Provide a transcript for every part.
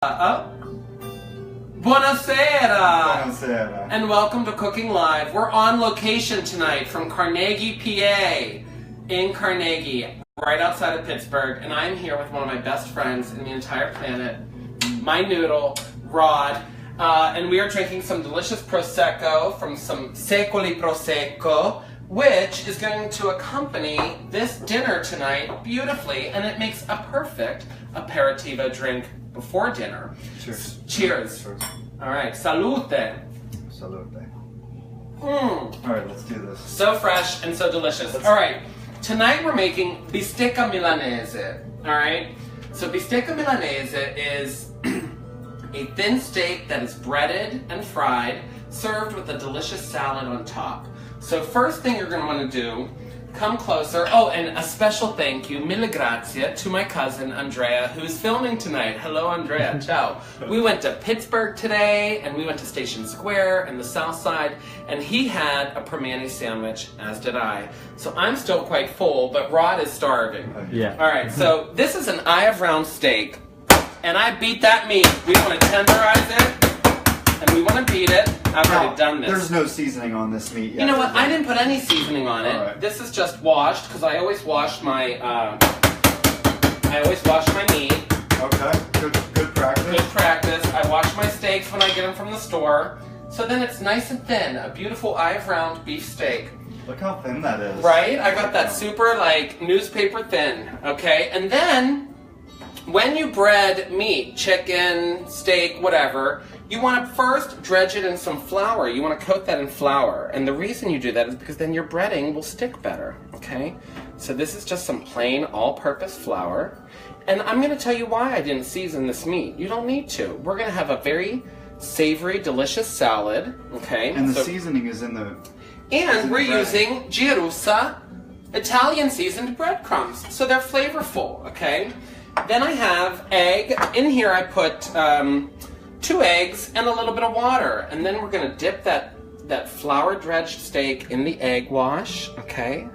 Buonasera! Buonasera. And welcome to Cooking Live. We're on location tonight from Carnegie, PA, in Carnegie, right outside of Pittsburgh. And I'm here with one of my best friends in the entire planet, my noodle, Rod. And we are drinking some delicious Prosecco from some Secoli Prosecco, which is going to accompany this dinner tonight beautifully. And it makes a perfect aperitivo drink before dinner. Cheers. Cheers. Cheers. All right, salute. Salute. All Alright, let's do this. So fresh and so delicious. All right, tonight we're making bistecca Milanese. All right, so bistecca Milanese is a thin steak that is breaded and fried, served with a delicious salad on top. So first thing you're going to want to do, come closer. Oh, and a special thank you, mille grazie, to my cousin Andrea, who's filming tonight. Hello, Andrea. Ciao. We went to Pittsburgh today, and we went to Station Square and the South Side, and he had a permane sandwich, as did I. So I'm still quite full, but Rod is starving. Yeah. All right, so this is an eye of round steak, and I beat that meat. We want to tenderize it, and we want to beat it. I've already done this. There's no seasoning on this meat yet. You know what? I didn't put any seasoning on it. Right. This is just washed because I always wash my. I always wash my meat. Okay. Good practice. Good practice. I wash my steaks when I get them from the store, so then it's nice and thin. A beautiful eye of round beef steak. Look how thin that is. Right? I got that super like newspaper thin. Okay, and then when you bread meat, chicken, steak, whatever, you want to first dredge it in some flour. You want to coat that in flour. And the reason you do that is because then your breading will stick better, okay? So this is just some plain all-purpose flour. And I'm going to tell you why I didn't season this meat. You don't need to. We're going to have a very savory, delicious salad, okay? And the seasoning is in the... And we're using Girusa Italian seasoned breadcrumbs. So they're flavorful, okay? Then I have egg. In here I put 2 eggs and a little bit of water. And then we're going to dip that flour dredged steak in the egg wash, okay?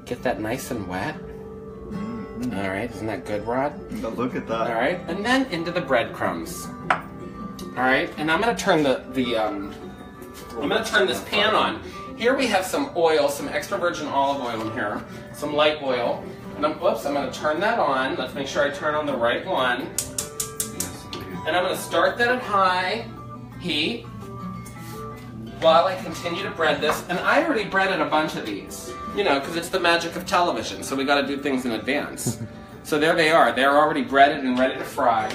Get that nice and wet. Mm-hmm. All right, isn't that good, Rod? Look at that. All right, and then into the breadcrumbs. All right, and I'm going to turn I'm going to turn this pan on. Here we have some oil, some extra virgin olive oil in here, some light oil. And I'm going to turn that on. Let's make sure I turn on the right one. And I'm going to start that at high heat while I continue to bread this. And I already breaded a bunch of these, you know, because it's the magic of television, so we got to do things in advance. So there they are. They're already breaded and ready to fry.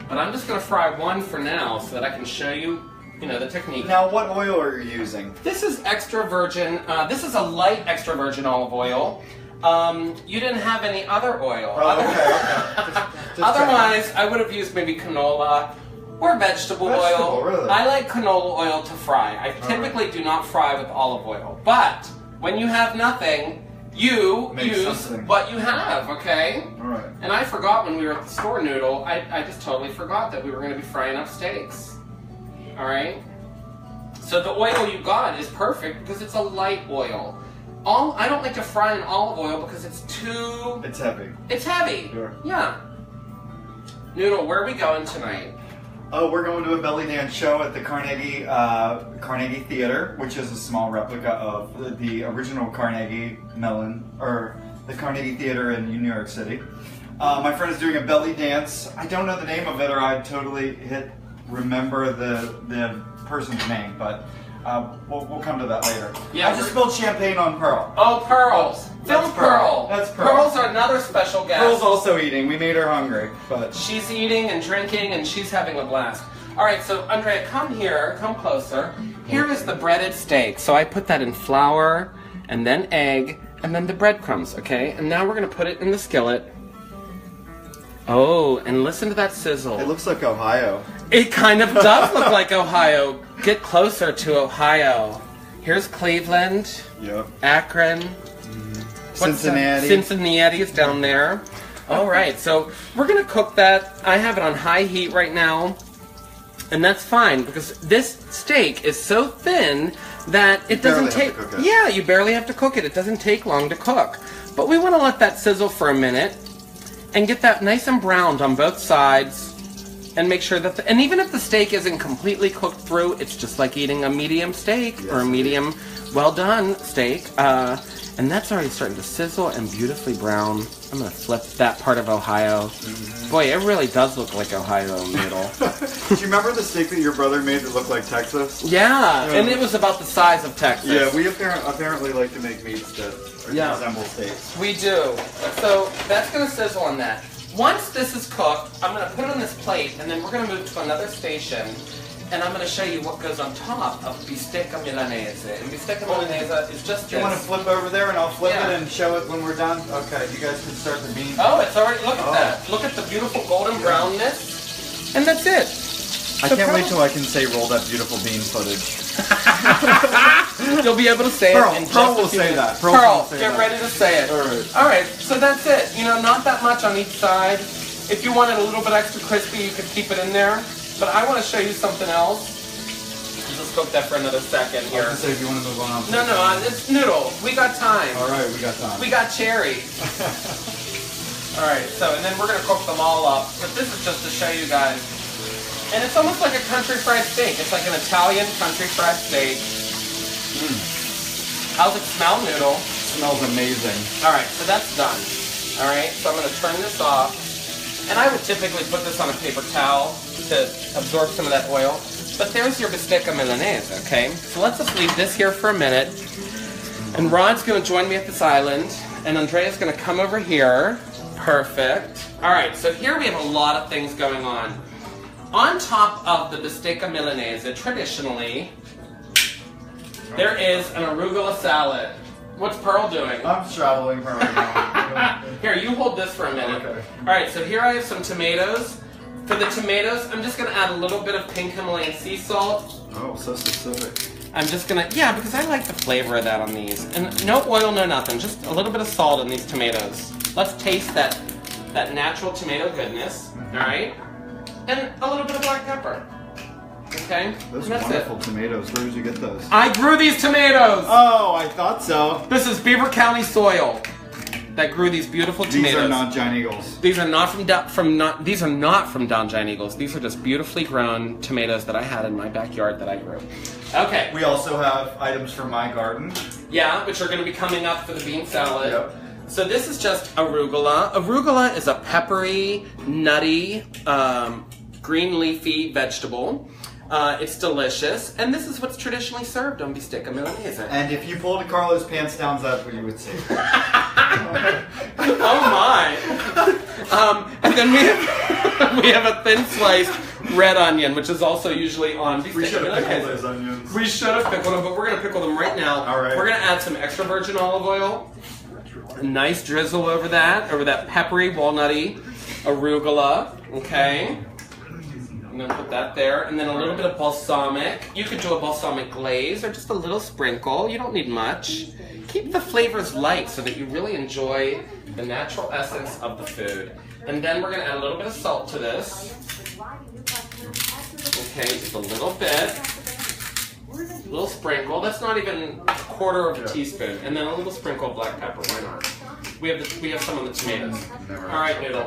But I'm just going to fry one for now so that I can show you, you know, the technique. Now, what oil are you using? This is extra virgin. This is a light extra virgin olive oil. You didn't have any other oil. Oh, okay. Just Otherwise, I would have used maybe canola or vegetable oil. Really? I like canola oil to fry. I typically do not fry with olive oil. But when you have nothing, you use something. what you have, okay? Alright. And I forgot when we were at the store, Noodle, I just totally forgot that we were going to be frying up steaks. Alright? So the oil you got is perfect because it's a light oil. I don't like to fry in olive oil because it's too... It's heavy. It's heavy. Sure. Yeah. Noodle, where are we going tonight? Oh, we're going to a belly dance show at the Carnegie Theater, which is a small replica of the original Carnegie Mellon, or the Carnegie Theater in New York City. My friend is doing a belly dance. I don't know the name of it, or I'd totally remember the person's name, but we'll come to that later. Yeah, I just spilled champagne on Pearl. Oh, pearls. Film Pearl. That's Pearl. Pearl's are another special guest. Pearl's also eating. We made her hungry, but She's eating and drinking, and she's having a blast. All right, so Andrea, come here. Come closer. Here is the breaded steak. So I put that in flour, and then egg, and then the breadcrumbs, okay? And now we're going to put it in the skillet. Oh, and listen to that sizzle. it looks like Ohio. It kind of does look like Ohio. Get closer to Ohio. Here's Cleveland, Yep. Akron, what's that? Cincinnati. Cincinnati is down there. All right, so we're gonna cook that. I have it on high heat right now, and that's fine because this steak is so thin that it doesn't take. Yeah, you barely have to cook it. It doesn't take long to cook, but we want to let that sizzle for a minute and get that nice and browned on both sides. And make sure that, and even if the steak isn't completely cooked through, it's just like eating a medium steak or a medium well done steak. And that's already starting to sizzle and beautifully brown. I'm gonna flip that part of Ohio. Boy, it really does look like Ohio noodle. Do you remember the steak that your brother made that looked like Texas? Yeah, and it was about the size of Texas. Yeah, we apparently like to make meats that resemble steaks. We do. So that's gonna sizzle on that. Once this is cooked, I'm gonna put it on this plate, and then we're gonna move to another station. And I'm going to show you what goes on top of bistecca Milanese. And bistecca Milanese is just Do you want to flip over there and I'll flip it and show it when we're done? Okay, you guys can start the bean. Oh, it's already, look at that. Look at the beautiful golden brownness. And that's it. I can't wait till I can say roll that beautiful bean footage. You'll be able to say Pearl, it in just Pearl a will few say minutes. that. Pearl, get ready to say it. Alright. Alright, so that's it. You know, not that much on each side. If you want it a little bit extra crispy, you could keep it in there. But I want to show you something else. Just cook that for another second here. I was gonna say, if you want to move on. No, it's noodle. We got time. Alright, we got time. We got cherry. Alright, so, and then we're going to cook them all up. But this is just to show you guys. And it's almost like a country fried steak. It's like an Italian country fried steak. How's it smell, noodle? Smells amazing. Alright, so that's done. Alright, so I'm going to turn this off. And I would typically put this on a paper towel to absorb some of that oil. But there's your bistecca Milanese, okay? So let's just leave this here for a minute. And Rod's going to join me at this island. And Andrea's going to come over here. Perfect. Alright, so here we have a lot of things going on. On top of the bistecca Milanese, traditionally, there is an arugula salad. What's Pearl doing? I'm traveling for right now. Here, you hold this for a minute. Okay. Alright, so here I have some tomatoes. For the tomatoes, I'm just going to add a little bit of pink Himalayan sea salt. Oh, so specific. I'm just going to, yeah, because I like the flavor of that on these. And no oil, no nothing, just a little bit of salt in these tomatoes. Let's taste that natural tomato goodness, alright? And a little bit of black pepper. Okay? Those And that's wonderful it. tomatoes. Where did you get those? I grew these tomatoes! Oh, I thought so. This is Beaver County soil that grew these beautiful tomatoes. These are not giant eagles. These are not from Don Giant Eagles. These are just beautifully grown tomatoes that I had in my backyard that I grew. Okay. We also have items from my garden. Yeah, which are going to be coming up for the bean salad. Yep. So this is just arugula. Arugula is a peppery, nutty, green leafy vegetable. It's delicious, and this is what's traditionally served on bistecca Milanese. And if you pulled Carlo's pants down, that's what you would see. Oh my! And then we have a thin sliced red onion, which is also usually on bistecca. We should have Milanese. pickled those onions. We should have pickled them, but we're going to pickle them right now. All right. We're going to add some extra virgin olive oil. A nice drizzle over that peppery, walnutty arugula. Okay. I'm going to put that there. And then a little bit of balsamic. You could do a balsamic glaze or just a little sprinkle. You don't need much. Keep the flavors light so that you really enjoy the natural essence of the food. And then we're going to add a little bit of salt to this. Okay, just a little bit. A little sprinkle. That's not even a quarter of a teaspoon. And then a little sprinkle of black pepper. Why not? We have some on the tomatoes. All right, Noodle.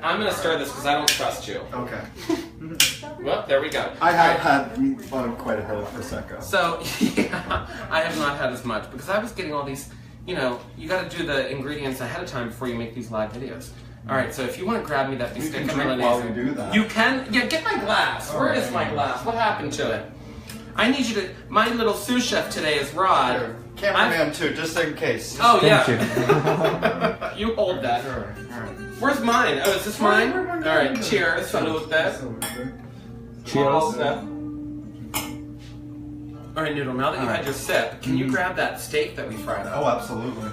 I'm going to stir this because I don't trust you. Okay. Well, there we go. I have had quite a bit of Prosecco. So, yeah, I have not had as much because I was getting all these, you got to do the ingredients ahead of time before you make these live videos. All right, so if you want to grab me that You can bistecca drink Milanese, while we do that. you can. Yeah, get my glass. Where is my glass? What happened to it? I need you to. My little sous chef today is Rod. Here, cameraman too, just in case. Oh Thank yeah. You hold that. All right. Where's mine? Oh, is this mine? All right. Cheers. Salute. Cheers. All right, Noodle. Now that you had your sip, can you grab that steak that we fried up? Oh, absolutely.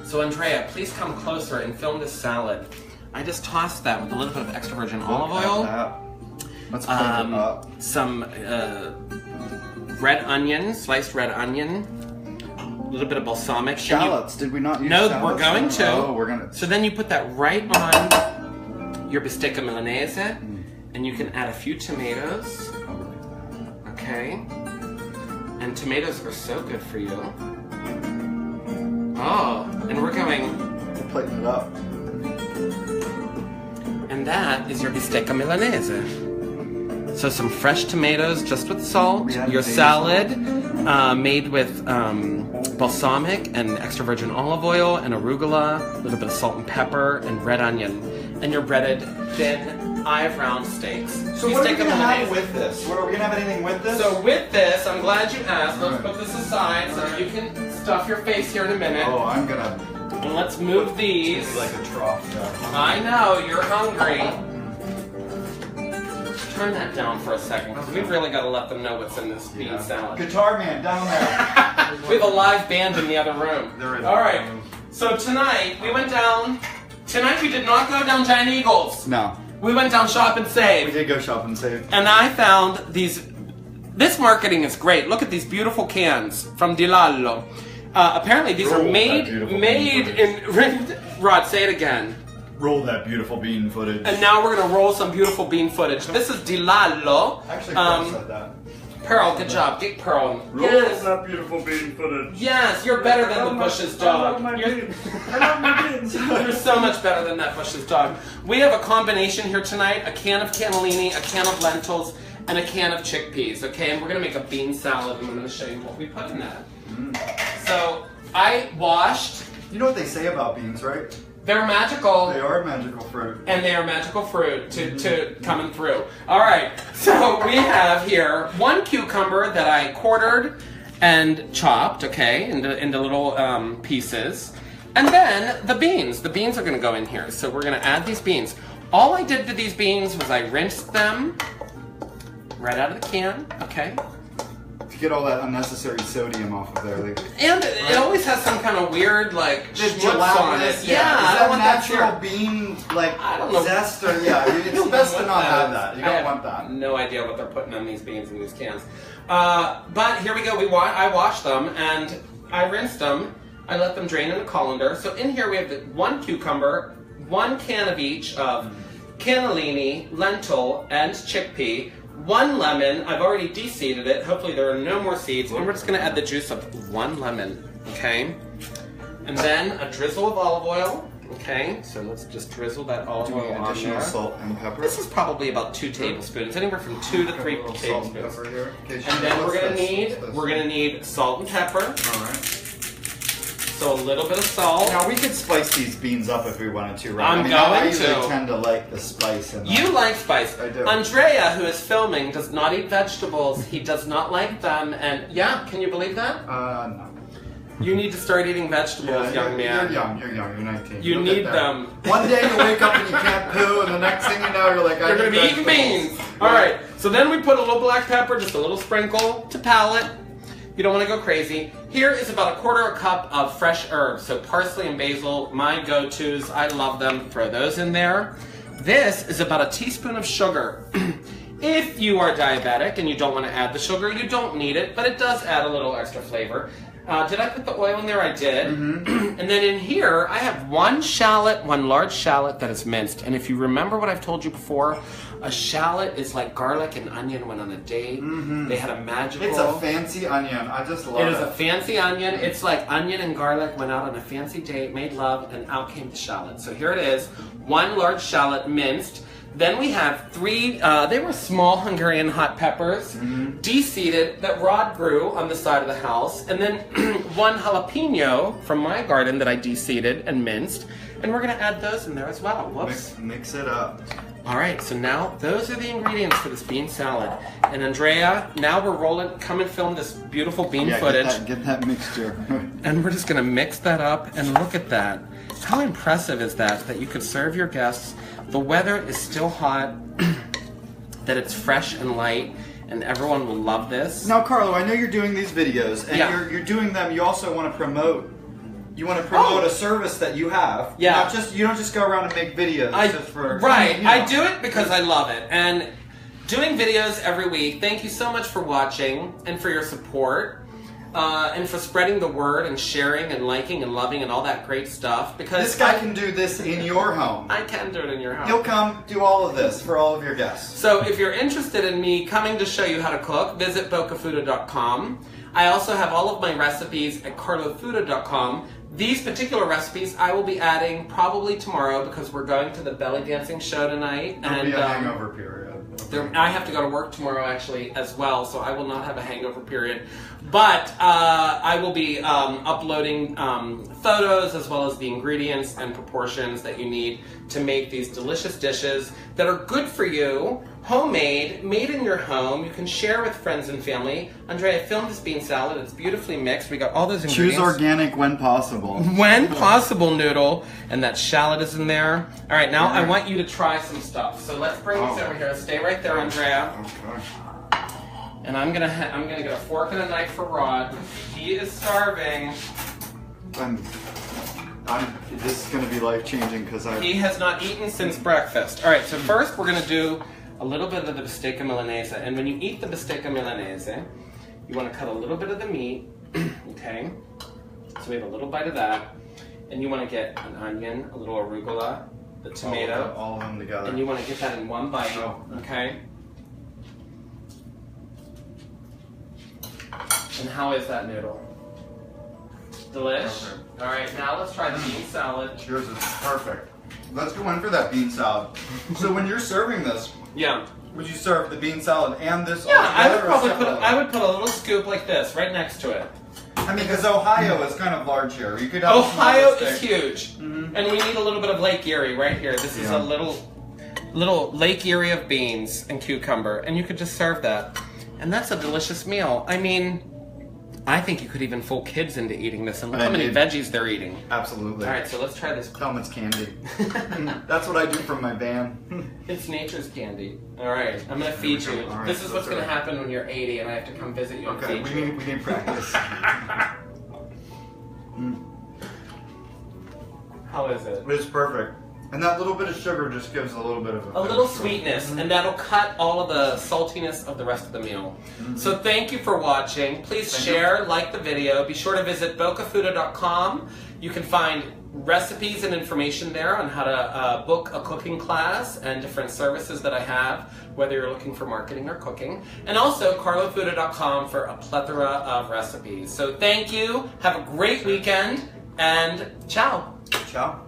So Andrea, please come closer and film this salad. I just tossed that with a little bit of extra virgin olive oil, Let's plate it up. some red onion, sliced red onion, a little bit of balsamic. Shallots. Did we not use No, shallots? we're going to. Oh, we're going to. So then you put that right on your bistecca Milanese, and you can add a few tomatoes. Okay. And tomatoes are so good for you. Oh, and we're going. We're plating it up. And that is your bistecca Milanese. So some fresh tomatoes just with salt. Your salad made with balsamic and extra virgin olive oil and arugula, a little bit of salt and pepper and red onion. And your breaded thin round steaks. So what are we going to have with this? Are we going to have anything with this? So with this, I'm glad you asked. Let's put this aside so you can stuff your face here in a minute. Oh, I'm going to... And let's move these. It's like a trough. I know, you're hungry. Turn that down for a second, because we've really got to let them know what's in this bean salad. Guitar man, down there. We have a live band in the other room. All right, so tonight we went down. Tonight we did not go down Giant Eagles. No. We went down Shop and Save. We did go Shop and Save. And I found these. This marketing is great. Look at these beautiful cans from Di Lallo. Apparently these are made in. Rod, say it again. Roll that beautiful bean footage. And now we're gonna roll some beautiful bean footage. This is Di Lallo. Actually, Pearl said that. Pearl, good job. Get Pearl. Roll that beautiful bean footage. Yes, you're better than the Bush's dog. I love my beans. You're so much better than that Bush's dog. We have a combination here tonight: a can of cannellini, a can of lentils, and a can of chickpeas. Okay, and we're gonna make a bean salad, and I'm gonna show you what we put in that. So I washed. You know what they say about beans, right? They're magical. They are magical fruit. And they are magical fruit to coming through. All right, so we have here 1 cucumber that I quartered and chopped, okay, into little pieces. And then the beans. The beans are gonna go in here. So we're gonna add these beans. All I did to these beans was I rinsed them right out of the can, okay? To get all that unnecessary sodium off of there. And it always has some kind of weird, like, schmutz on it. Yeah, I is don't want that natural here. bean, like, I don't know. zest or, it's best to not have that. You don't want that. No idea what they're putting on these beans in these cans. But here we go. I washed them and I rinsed them. I let them drain in a colander. So in here we have 1 cucumber, 1 can of each of cannellini, lentil, and chickpea. 1 lemon. I've already de-seeded it. Hopefully there are no more seeds. And we're just going to add the juice of 1 lemon. Okay? And then a drizzle of olive oil. Okay? So let's just drizzle that olive oil on additional there. salt and pepper. This is probably about 2 tablespoons. Anywhere from 2 to 3 tablespoons. And then we're gonna need salt and pepper. All right. So a little bit of salt. Now we could spice these beans up if we wanted to, right? I I usually to. tend to like the spice in them. You like spice. I do. Andrea, who is filming, does not eat vegetables. He does not like them. And yeah, can you believe that? No. You need to start eating vegetables, young man. You're young, you're 19. You need them. One day you wake up and you can't poo, and the next thing you know, you're like, You're going to be eating beans. All right, so then we put a little black pepper, just a little sprinkle to palate. You don't want to go crazy. Here is about 1/4 cup of fresh herbs. So parsley and basil, my go-tos. I love them. Throw those in there. This is about 1 teaspoon of sugar. If you are diabetic and you don't want to add the sugar, you don't need it, but it does add a little extra flavor. Did I put the oil in there? I did. Mm-hmm. And then in here, I have 1 shallot, 1 large shallot that is minced. And if you remember what I've told you before, a shallot is like garlic and onion went on a date. Mm-hmm. They had a magical... It's a fancy onion. I just love it. It is a fancy onion. It's like onion and garlic went out on a fancy date, made love, and out came the shallot. So here it is, 1 large shallot minced. Then we have 3, they were small Hungarian hot peppers, de-seeded, that Rod grew on the side of the house. And then 1 jalapeno from my garden that I de-seeded and minced. And we're going to add those in there as well. Whoops. Mix it up. All right, so now those are the ingredients for this bean salad. And Andrea, now we're rolling, come and film this beautiful bean footage. Get that mixture. And we're just going to mix that up, and look at that. How impressive is that you could serve your guests. The weather is still hot, that it's fresh and light, and everyone will love this. Now, Carlo, I know you're doing these videos, and you're doing them. You also want to promote. You want to promote a service that you have. Yeah. You don't just go around and make videos just for. Right. You know. I do it because I love it, and doing videos every week. Thank you so much for watching and for your support. And for spreading the word and sharing and liking and loving and all that great stuff. Because this guy can do this in your home. I can do it in your home. He'll come do all of this for all of your guests. So if you're interested in me coming to show you how to cook, visit bocafuda.com. I also have all of my recipes at carlofuda.com. These particular recipes I will be adding probably tomorrow because we're going to the belly dancing show tonight. There'll be a hangover period. I have to go to work tomorrow actually as well, so I will not have a hangover period. But I will be uploading photos as well as the ingredients and proportions that you need to make these delicious dishes that are good for you, homemade, made in your home. You can share with friends and family. Andrea, I filmed this bean salad. It's beautifully mixed. We got all those ingredients. Choose organic when possible. When possible, Noodle. And that shallot is in there. All right, now I want you to try some stuff. So let's bring this over here. Stay right there, Andrea. Okay. And I'm gonna get a fork and a knife for Rod. He is starving. This is gonna be life changing because He has not eaten since breakfast. All right, so first we're gonna do a little bit of the bistecca Milanese. And when you eat the bistecca Milanese, you want to cut a little bit of the meat. Okay, so we have a little bite of that, and you want to get an onion, a little arugula, the tomato, all of them together, and you want to get that in one bite. Okay. And how is that noodle? Delish? Perfect. All right, now let's try the bean salad. Yours is perfect. Let's go in for that bean salad. So when you're serving this, Yeah. would you serve the bean salad and this? Yeah, I would together or probably separately? I would put a little scoop like this right next to it. I mean, because Ohio is kind of large here. You could have a Ohio smaller is steak. huge, and we need a little bit of Lake Erie right here. This is a little Lake Erie of beans and cucumber, and you could just serve that, and that's a delicious meal. I mean, I think you could even fool kids into eating this, and look how many veggies they're eating. Absolutely. All right, so let's try this. Tell them it's candy. That's what I do from my van. It's nature's candy. All right, I'm gonna feed you. All right, This is so what's that's gonna all right. happen when you're 80, and I have to come visit you and Okay, feed we you. need practice. How is it? It's perfect. And that little bit of sugar just gives a little bit of A little sweetness, and that'll cut all of the saltiness of the rest of the meal. So thank you for watching. Please share, like the video. Be sure to visit bocafuda.com. You can find recipes and information there on how to book a cooking class and different services that I have, whether you're looking for marketing or cooking. And also carlofuda.com for a plethora of recipes. So thank you. Have a great weekend, and ciao. Ciao.